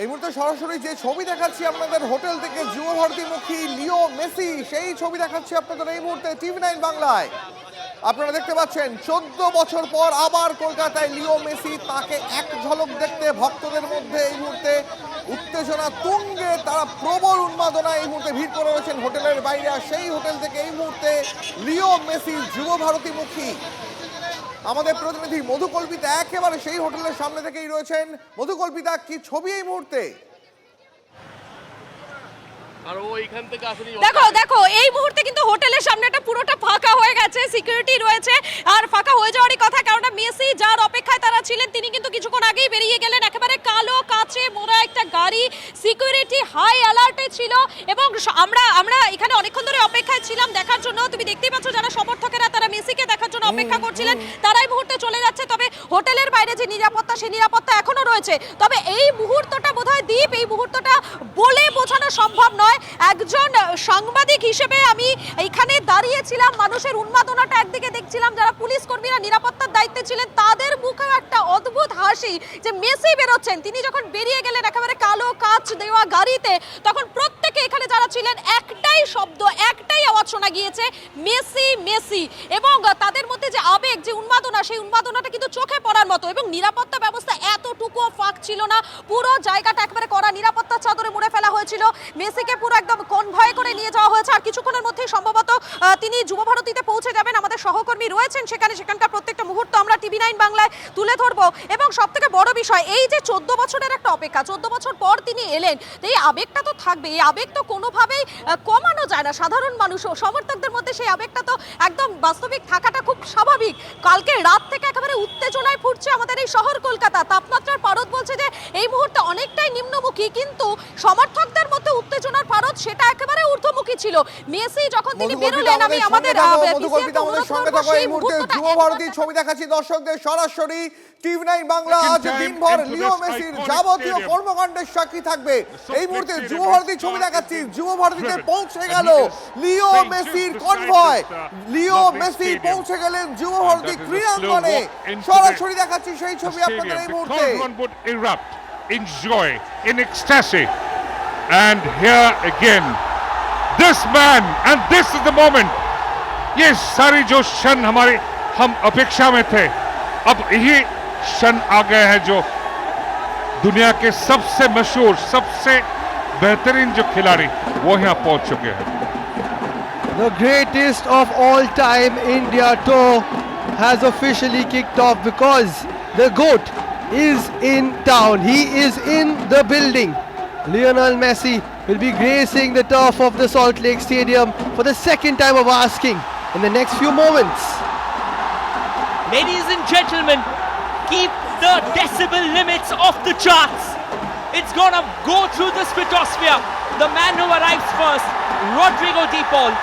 এই মুহূর্তে সরাসরি যে ছবি দেখাচ্ছি আপনাদের হোটেল থেকে যুবভারতীমুখী লিও মেসি, সেই ছবি দেখাচ্ছি আপনাদের এই মুহূর্তে টিভি9 বাংলায়। আপনারা দেখতে পাচ্ছেন 14 বছর পর আবার কলকাতায় লিও মেসি। তাকে এক ঝলক দেখতে ভক্তদের মধ্যে এই মুহূর্তে উত্তেজনা তুঙ্গে, তারা প্রবল উন্মাদনা এই মুহূর্তে ভিড় করে রয়েছেন হোটেলের বাইরে। আর সেই হোটেল থেকে এই মুহূর্তে লিও মেসি যুবভারতীমুখী আমাদের প্রতিনিধি মধুকল্পিতা একেবারে সেই হোটেলের সামনে থেকেই রয়েছেন। মধুকল্পিতা, কি ছবি এই মুহূর্তে? আর ও এইখান থেকে আসলে দেখো এই মুহূর্তে কিন্তু হোটেলের সামনেটা পুরোটা ফাঁকা হয়ে গেছে, সিকিউরিটি রয়েছে। আর ফাঁকা হয়ে যাওয়ারই কথা, কারণ মেসি যার অপেক্ষায় তারা ছিলেন তিনি কিন্তু কিছুক্ষণ আগেই বেরিয়ে গেলেন। একেবারে কালো কাচে মোড়া একটা গাড়ি, সিকিউরিটি হাই অ্যালার্টে ছিল। এবং আমরা এখানে অনেকক্ষণ ধরে অপেক্ষায় ছিলাম দেখার জন্য। তুমি দেখতেই পাচ্ছ যারা সমর্থকেরা তারা মেসিকে দেখার জন্য অপেক্ষা করছিলেন, তারাই মুহূর্তে চলে যাচ্ছে। তবে হোটেলের বাইরে যে নিরাপত্তা, সেই নিরাপত্তা এখনো রয়েছে। তবে এই মুহূর্তটা বোধহয় দীপ, এই মুহূর্তটা বলে বোঝানো সম্ভব নয়। একজন সাংবাদিক হিসেবে আমি এখানে দাঁড়িয়েছিলাম, মানুষের উন্মাদনাটা একদিকে দেখছিলাম, যারা পুলিশ কর্মীরা নিরাপত্তার দায়িত্বে ছিলেন তাদের মুখে একটা অদ্ভুত হাসি যে মেসি বেরোচ্ছেন। তিনি যখন বেরিয়ে গেলেন একেবারে কালো কাচ দেওয়া গাড়িতে, তখন প্রত্যেকে এখানে যারা ছিলেন একটাই শব্দ, একটাই আওয়াজ শোনা গিয়েছে, মেসি মেসি। এবং তাদের মধ্যে যে আবেগ, যে উন্মাদনা, সেই উন্মাদনাটা কিন্তু চোখে পড়ার মতো। এবং নিরাপত্তা ব্যবস্থা এতটুকুও ফাঁক ছিল না, পুরো জায়গাটা একেবারে কড়া নিরাপত্তার চাদরে মুড়ে ফেলা হয়েছিল। মেসিকে পুরো একদম কনভয় করে নিয়ে যাওয়া হয়েছে। আর কিছুক্ষণের মধ্যেই সম্ভবত তিনি যুবভারতীতে পৌঁছে যাবেন। আমাদের সহকর্মী রয়েছেন সেখানকার প্রত্যেকটা মুহূর্ত আমরা টিভি9 বাংলায় তুলে ধরবো। এবং সব থেকে বড় বিষয়, এই যে 14 বছরের একটা অপেক্ষা, 14 বছর পর তিনি এলেন, তো এই আবেগটা তো থাকবে। এই আবেগ তো কোনোভাবেই কমানো যায় না। সাধারণ মানুষ ও সমর্থকদের মধ্যে সেই আবেগটা তো একদম বাস্তবিক থাকাটা খুব স্বাভাবিক। কালকে রাত থেকে একেবারে উত্তেজনায় ফুটছে আমাদের এই শহর কলকাতা। তাপমাত্রার পারদ বলছে যে এই মুহূর্তে অনেকটাই নিম্নমুখী, কিন্তু সমর্থকদের মধ্যে উত্তেজনার পারদ সেটা একেবারে ঊর্ধ্বমুখী ছিল। মেসি যখন তিনি বেরোলেন, আমি আমাদের সঙ্গে থাকো। এই মুহূর্তে যুবভারতী ছবি দেখাচ্ছি দর্শকদের সরাসরি। টিভি9 বাংলা আজ দিনভর লিও মেসির যাবতীয় কর্মকাণ্ডের সাক্ষী থাকবে। এই মুহূর্তে যুবভারতী ছবি দেখাচ্ছি, যুবভারতীতে পৌঁছে গেল লিও মেসির কনভয়। লিও মেসি পৌঁছে গেলেন যুবভারতী ক্রীড়াঙ্গনে। সরাসরি দেখাচ্ছি সেই ছবি আপনাদের এই মুহূর্তে। In joy, in ecstasy, and here again, this man, and this is the moment. ये सारी जो क्षण हमारे हम अपेक्षा में थे, अब यही क्षण आ गए हैं जो दुनिया के सबसे मशहूर, सबसे बेहतरीन जो खिलाड़ी वो यहाँ पहुंच चुके हैं. The greatest of all time India tour has officially kicked off because the GOAT is in town. He is in the building. Lionel Messi will be gracing the turf of the Salt Lake Stadium for the second time of asking in the next few moments. Ladies and gentlemen, keep the decibel limits off the charts. It's gonna go through the stratosphere. The man who arrives first, Rodrigo De Paul.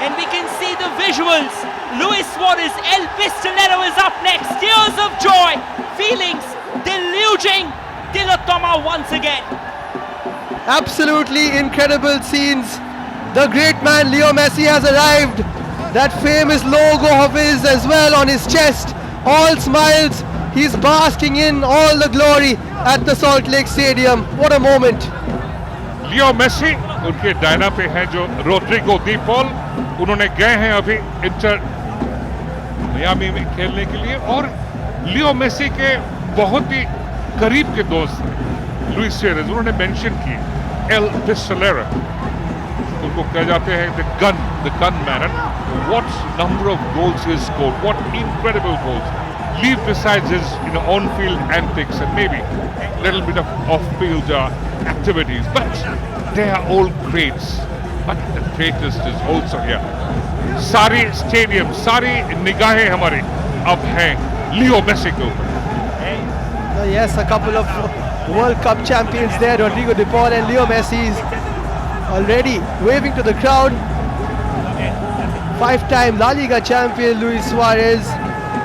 And we can see the visuals. Luis Suarez, El Pistolero is up next. Tears of joy, feelings deluging Tilotoma once again. Absolutely incredible scenes. The great man Leo Messi has arrived. That famous logo of his as well on his chest. All smiles. He's basking in all the glory at the Salt Lake Stadium. What a moment. Leo Messi उनके डायना पे हैं जो Rodrigo दी Paul, उन्होंने गए हैं अभी inter Miami में खेलने के लिए। और लियो मेसी के बहुत ही करीब के दोस्त लुइस सुआरेज, उन्होंने मेंशन किए एल पिस्टोलेरो, उनको कह जाते हैं the gun man, and what number of goals he scored, what incredible goals. Leave besides his on-field antics and maybe a little bit of off-field activities, but they are all greats. But the greatest is also here. सारी stadium, सारी निगाहें हमारे अब हैं लियो Messi के ऊपर. Yes, a couple of World Cup champions there, Rodrigo De Paul and Leo Messi already waving to the crowd. 5-time La Liga champion Luis Suarez,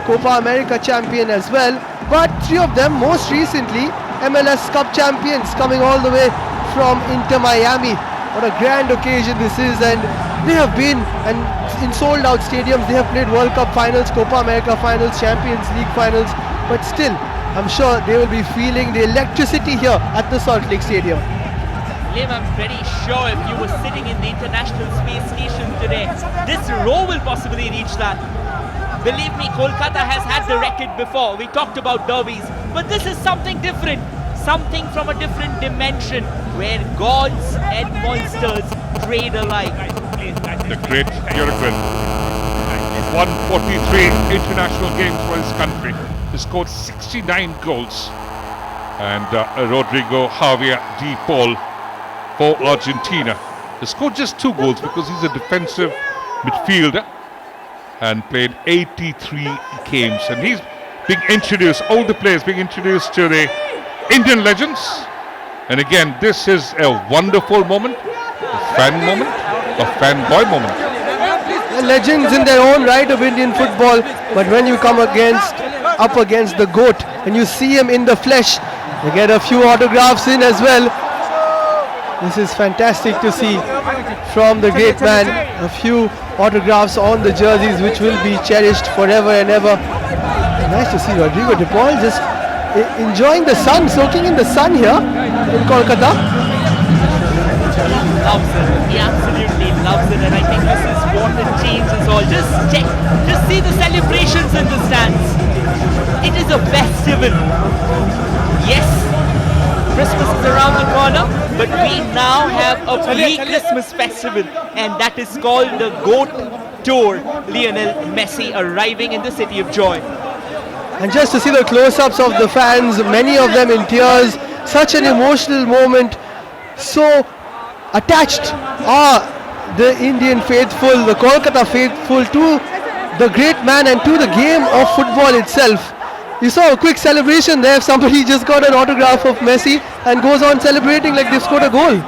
Copa America champion as well, but three of them most recently MLS Cup champions coming all the way from Inter Miami. What a grand occasion this is, and they have been in sold out stadiums. They have played World Cup finals, Copa America finals, Champions League finals, but still I'm sure they will be feeling the electricity here at the Salt Lake Stadium. Liam, I'm pretty sure if you were sitting in the International Space Station today, this row will possibly reach that. Believe me, Kolkata has had the record before. We talked about derbies, but this is something different. Something from a different dimension where gods and monsters trade alike. The great Uruguayan won 43 international games for his country. He scored 69 goals. And Rodrigo Javier de Paul for Argentina. He scored just 2 goals because he's a defensive midfielder and played 83 games. And he's being introduced, all the players being introduced to the Indian legends. And again, this is a wonderful moment, a fan moment, a fanboy moment. They're legends in their own right of Indian football, but when you come up against the GOAT and you see him in the flesh, you get a few autographs in as well. This is fantastic to see from the great man. A few autographs on the jerseys which will be cherished forever and ever. Nice to see Rodrigo de Paul just enjoying the sun, soaking in the sun here in Kolkata. Loves it. He absolutely loves it, and I think this is what the change is all. Just check, just see the celebrations in the stands. It is a festival. Yes, Christmas is around the corner, but we now have a pre-Christmas festival, and that is called the GOAT Tour. Lionel Messi arriving in the city of joy. And just to see the close-ups of the fans, many of them in tears, such an emotional moment. So attached are the Indian faithful, the Kolkata faithful to the great man and to the game of football itself. You saw a quick celebration there. Somebody just got an autograph of Messi and goes on celebrating like they've scored a goal.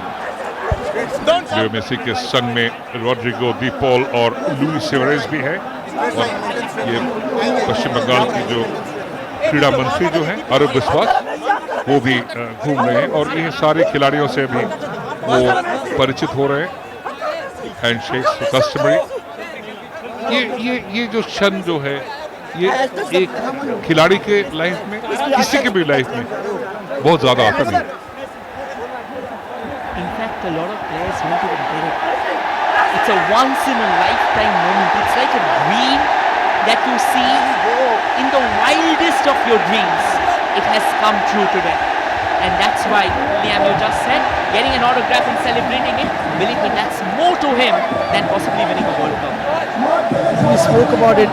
Leo Messi के संग में Rodrigo De Paul और Luis Suarez भी है और ये पश्चिम बंगाल की जो क्रीड़ा मंत्री जो है आरोप विश्वास वो भी घूम रहे हैं और ये सारे खिलाड़ियों से भी वो परिचित हो रहे हैं हैंडशेक कस्टमरी ये जो क्षण जो है ये एक खिलाड़ी के लाइफ में किसी के भी लाइफ में बहुत ज्यादा आता नहीं. In fact, a lot of players won't even get it. It's a once-in-a-lifetime moment. It's like a dream that you see in the wildest of your dreams. It has come true today. And that's why, Liam, you just said, getting an autograph and celebrating it, believe me, that's more to him than possibly winning a World Cup. We spoke about it,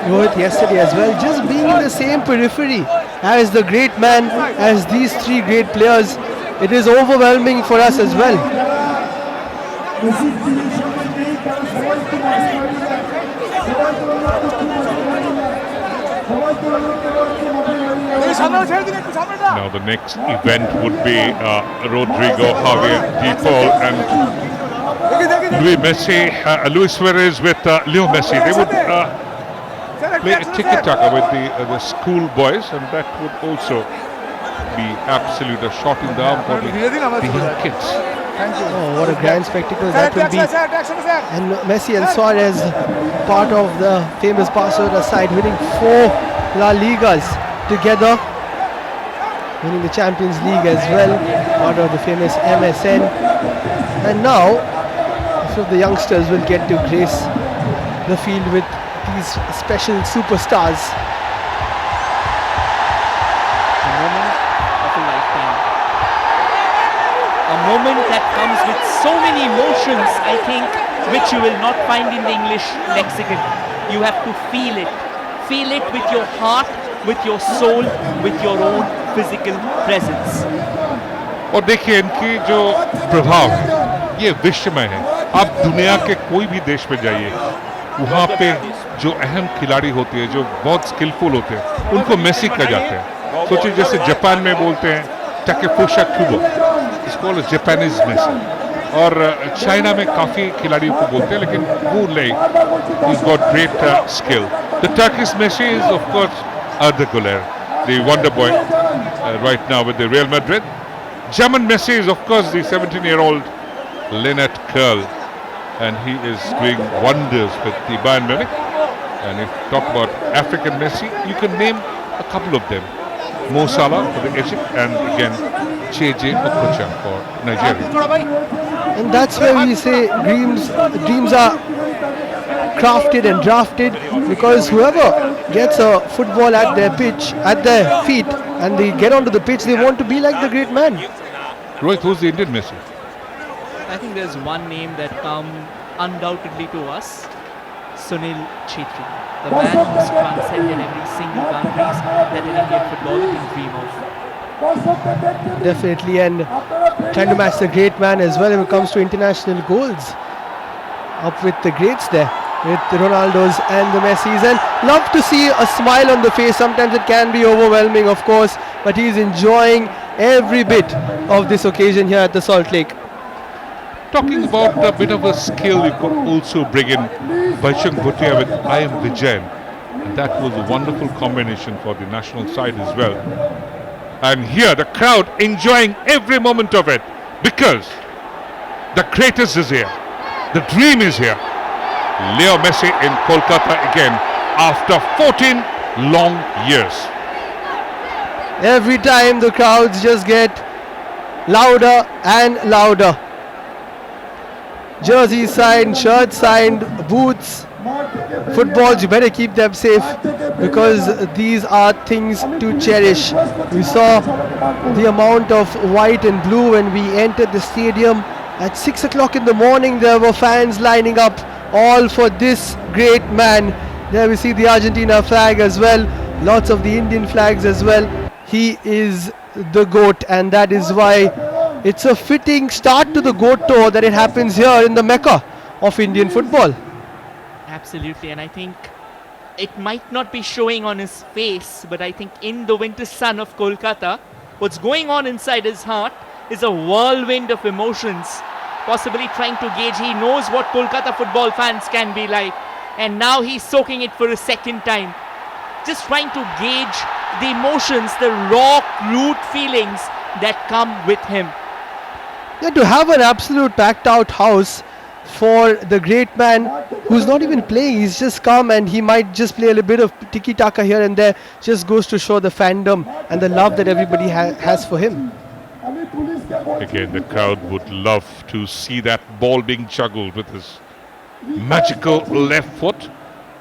Rohit, yesterday as well. Just being in the same periphery as the great man, as these 3 great players, it is overwhelming for us as well. Now the next event would be Rodrigo Javier de Paul and Luis Suarez with Leo Messi. They would play a tiki-taka with the school boys, and that would also be absolute a shot in the arm for the young kids. Oh, what a grand spectacle that will be. And Messi and Suarez, part of the famous Barcelona side, winning 4 La Ligas together, winning the Champions League as well, part of the famous MSN. And now, a few of the youngsters will get to grace the field with these special superstars. A moment of a lifetime. A moment that comes with so many emotions, I think, which you will not find in the English lexicon. You have to feel it. Feel it with your heart, with your soul, with your own physical presence. और देखिए इनकी जो प्रभाव है ये विश्वमय है. आप दुनिया के कोई भी देश में जाइए, वहाँ पे जो अहम खिलाड़ी होते हैं, जो बहुत स्किलफुल होते हैं, उनको मेसी कहा जाते हैं. सोचिए जैसे जापान में बोलते हैं टाकेफुसा कुबो, इसको जापानीज मेसी. और चाइना में काफी खिलाड़ियों को बोलते हैं, लेकिन वो नहीं, he's got great skill. The Turkish Messi is of course Arda Güler, the wonder boy right now with the Real Madrid. German Messi is of course the 17-year-old Lennart Kerl, and he is doing wonders with the Bayern Munich. And if you talk about African Messi, you can name a couple of them. Mo Salah for the Egypt, and again JJ Okocha for Nigeria. And that's where we say dreams are crafted and drafted, because whoever gets a football at their feet, and they get onto the pitch, they want to be like the great man. Rohit, who's the Indian Messi? I think there's one name that comes undoubtedly to us, Sunil Chhetri, the man who's transcended every single boundaries that an Indian footballer can dream of. Definitely, and trying to match the great man as well when it comes to international goals. Up with the greats there, with the Ronaldos and the Messis, and love to see a smile on the face. Sometimes it can be overwhelming, of course, but he's enjoying every bit of this occasion here at the Salt Lake. Talking about a bit of a skill, you could also bring in Bajrang Bhutia with I Am Vijayan, and that was a wonderful combination for the national side as well. And here the crowd enjoying every moment of it, because the greatest is here, the dream is here. Leo Messi in Kolkata again after 14 long years. Every time the crowds just get louder and louder. Jerseys signed, shirts signed, boots, footballs, you better keep them safe, because these are things to cherish. We saw the amount of white and blue when we entered the stadium. At 6 o'clock in the morning there were fans lining up, all for this great man. There we see the Argentina flag as well, lots of the Indian flags as well. He is the GOAT, and that is why it's a fitting start to the GOAT tour that it happens here in the Mecca of Indian football. Absolutely, and I think it might not be showing on his face, but I think in the winter sun of Kolkata, what's going on inside his heart is a whirlwind of emotions, possibly trying to gauge. He knows what Kolkata football fans can be like, and now he's soaking it for a second time, just trying to gauge the emotions, the raw, crude feelings that come with him. Yeah, to have an absolute packed out house for the great man who's not even playing, he's just come and he might just play a little bit of tiki-taka here and there, just goes to show the fandom and the love that everybody has for him. Again, the crowd would love to see that ball being juggled with his magical left foot.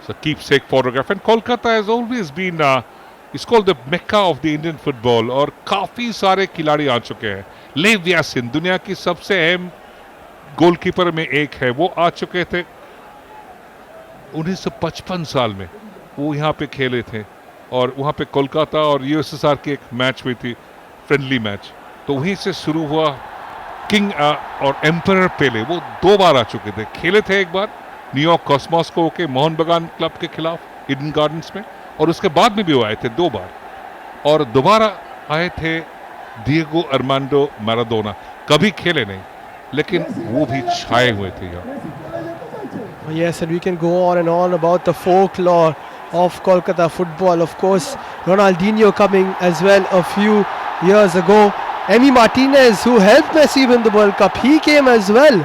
It's a keepsake photograph, and Kolkata has always been it's called the Mecca of the Indian football, और काफी सारे खिलाड़ी आ चुके हैं. लेव यासिन दुनिया की सबसे अहम गोलकीपर में एक है, वो आ चुके थे 1955 साल में, वो यहाँ पे खेले थे, और वहाँ पे कोलकाता और यूएसएसआर की एक मैच हुई थी, फ्रेंडली मैच, तो वहीं से शुरू हुआ. किंग और एम्परर पेले वो 2 बार आ चुके थे, खेले थे एक बार न्यूयॉर्क कॉस्मोस को के मोहन बगान क्लब के खिलाफ ईडन गार्डन्स में, और उसके बाद में भी वो आए थे 2 बार, और दोबारा आए थे डिएगो अर्मांडो मैराडोना. कभी खेले नहीं, लेकिन वो भी छाए हुए थे यहाँ. Yes, and we can go on and on about the folklore of Kolkata football. Of course, Ronaldinho coming as well a few years ago. Emi Martinez, who helped Messi win the World Cup, he came as well.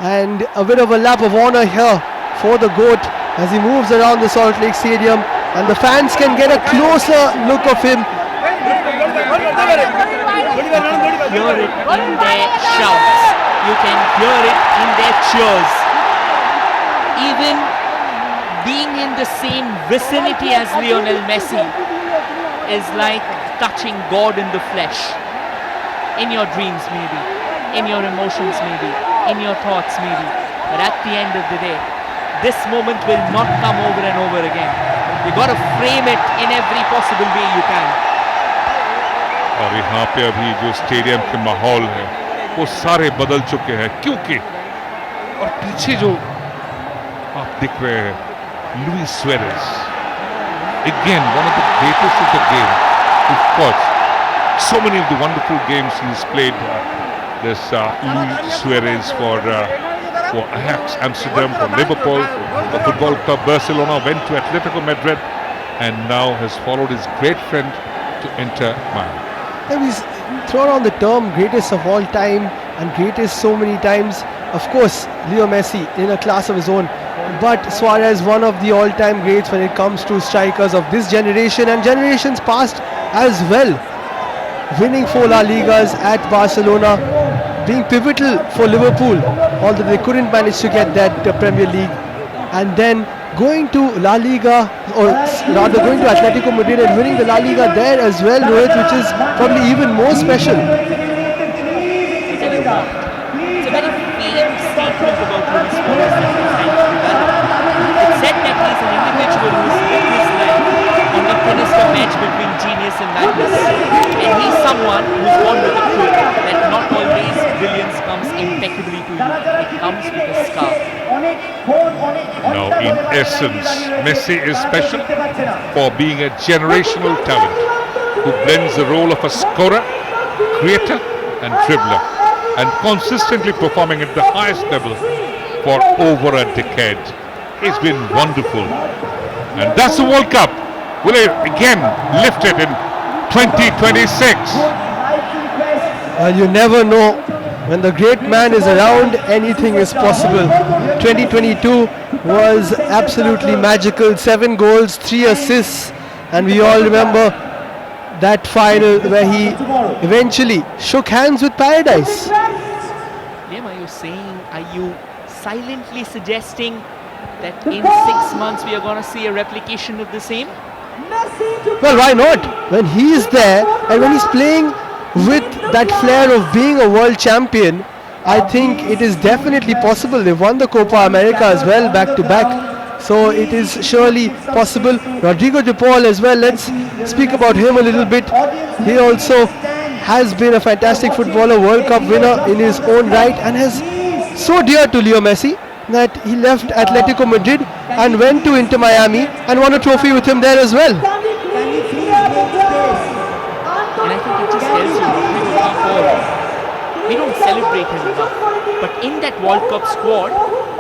And a bit of a lap of honor here for the GOAT as he moves around the Salt Lake Stadium, and the fans can get a closer look of him. Hear it in their shouts. You can hear it in their cheers. Even being in the same vicinity as Lionel Messi is like touching God in the flesh. In your dreams maybe, in your emotions maybe, in your thoughts maybe. But at the end of the day, this moment will not come over and over again. You got to frame it in every possible way you can. और यहाँ पे अभी जो stadium के माहौल है वो सारे बदल चुके हैं, क्योंकि और पीछे जो आप दिख रहे हैं Luis Suarez, again one of the greatest of the game. Of course, so many of the wonderful games he's played. This Luis Suarez for Ajax Amsterdam, for Liverpool, for Football Club Barcelona, went to Atletico Madrid, and now has followed his great friend to Inter Miami. And he's thrown on the term greatest of all time and greatest so many times. Of course, Leo Messi in a class of his own, but Suarez one of the all-time greats when it comes to strikers of this generation and generations past as well, winning 4 La Ligas at Barcelona, being pivotal for Liverpool, although they couldn't manage to get that Premier League, and then going to La Liga, or rather going to Atletico Madrid and winning the La Liga there as well, Rohit, which is probably even more special. I tell you what, it's a very faint statement about Luis Suarez that he's trying to develop. It's said that he's an individual who's lived his life on the thinnest of edge between genius and madness, and he's someone who's born with the truth that not always brilliance comes impeccably to you, it comes with a scar. Now, in essence, Messi is special for being a generational talent who blends the role of a scorer, creator and dribbler, and consistently performing at the highest level for over a decade. It's been wonderful. And that's the World Cup. Will it again lift it in 2026? Well, you never know. When the great man is around, anything is possible. 2022 was absolutely magical. 7 goals, 3 assists, and we all remember that final where he eventually shook hands with Paradise. Liam, are you silently suggesting that in 6 months we are going to see a replication of the same? Well, why not? When he is there and when he's playing with that flair of being a world champion, I think it is definitely possible. They've won the Copa America as well, back to back. So it is surely possible. Rodrigo de Paul as well, let's speak about him a little bit. He also has been a fantastic footballer, World Cup winner in his own right, and is so dear to Leo Messi that he left Atletico Madrid and went to Inter Miami and won a trophy with him there as well. And I think it just tells you Rodrigo de Paul, we don't celebrate him enough. But in that World Cup squad,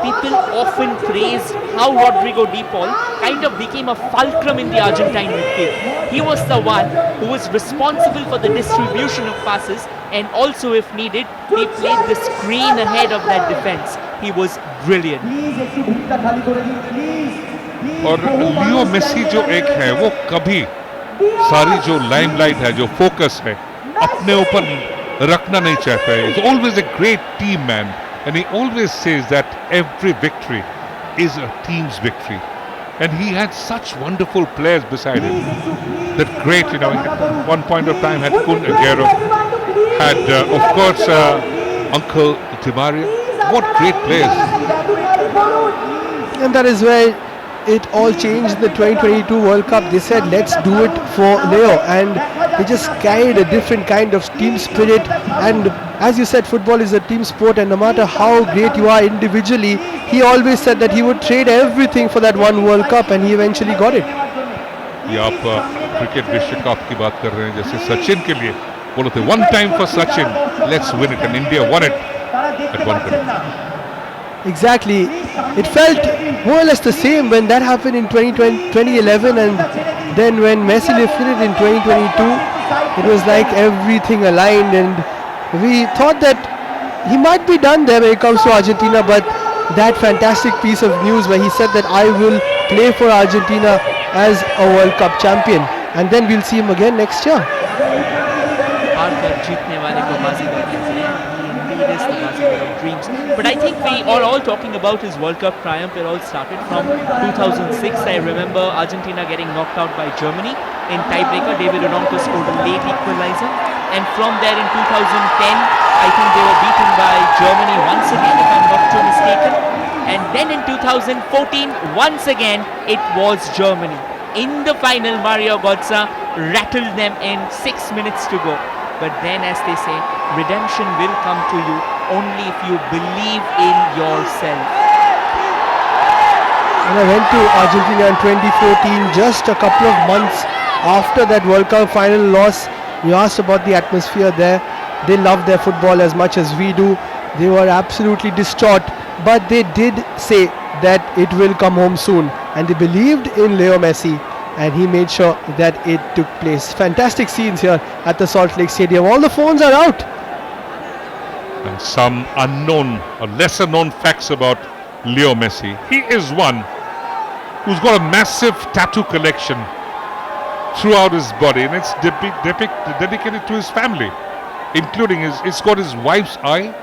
people often praised how Rodrigo de Paul kind of became a fulcrum in the Argentine midfield. He was the one who was responsible for the distribution of passes, and also if needed, he played the screen ahead of that defense. He was brilliant. और Leo Messi जो एक है वो कभी सारी जो limelight है, जो फोकस है, अपने ऊपर रखना नहीं चाहता है. He's always a great team man, and he always says that every victory is a team's victory. And he had such wonderful players beside him. That great, at one point of time had Kun Aguero, had of course Uncle Di Maria. What great players! And that is where it all changed in the 2022 World Cup. They said, let's do it for Leo, and they just carried a different kind of team spirit. And as you said, football is a team sport, and no matter how great you are individually, he always said that he would trade everything for that one World Cup, and he eventually got it. ये आप cricket विश्व cup की बात कर रहे हैं, जैसे सचिन के लिए बोले थे one time for Sachin, let's win it, and India won it at one point. Exactly. It felt more or less the same when that happened in 2011, and then when Messi lifted it in 2022, it was like everything aligned, and we thought that he might be done there when it comes to Argentina. But that fantastic piece of news where he said that I will play for Argentina as a World Cup champion, and then we'll see him again next year. But I think we are all talking about his World Cup triumph. It all started from 2006. I remember Argentina getting knocked out by Germany in tiebreaker. David Oronco scored a late equalizer, and from there in 2010, I think they were beaten by Germany once again, if I'm not too mistaken. And then in 2014, once again, it was Germany. In the final, Mario Götze rattled them in 6 minutes to go. But then, as they say, redemption will come to you only if you believe in yourself. When I went to Argentina in 2014, just a couple of months after that World Cup final loss, we asked about the atmosphere there. They love their football as much as we do. They were absolutely distraught, but they did say that it will come home soon, and they believed in Leo Messi, and he made sure that it took place. Fantastic scenes here at the Salt Lake Stadium. All the phones are out. And some unknown or lesser known facts about Leo Messi. He is one who's got a massive tattoo collection throughout his body, and it's dedicated to his family, including it's got his wife's eye.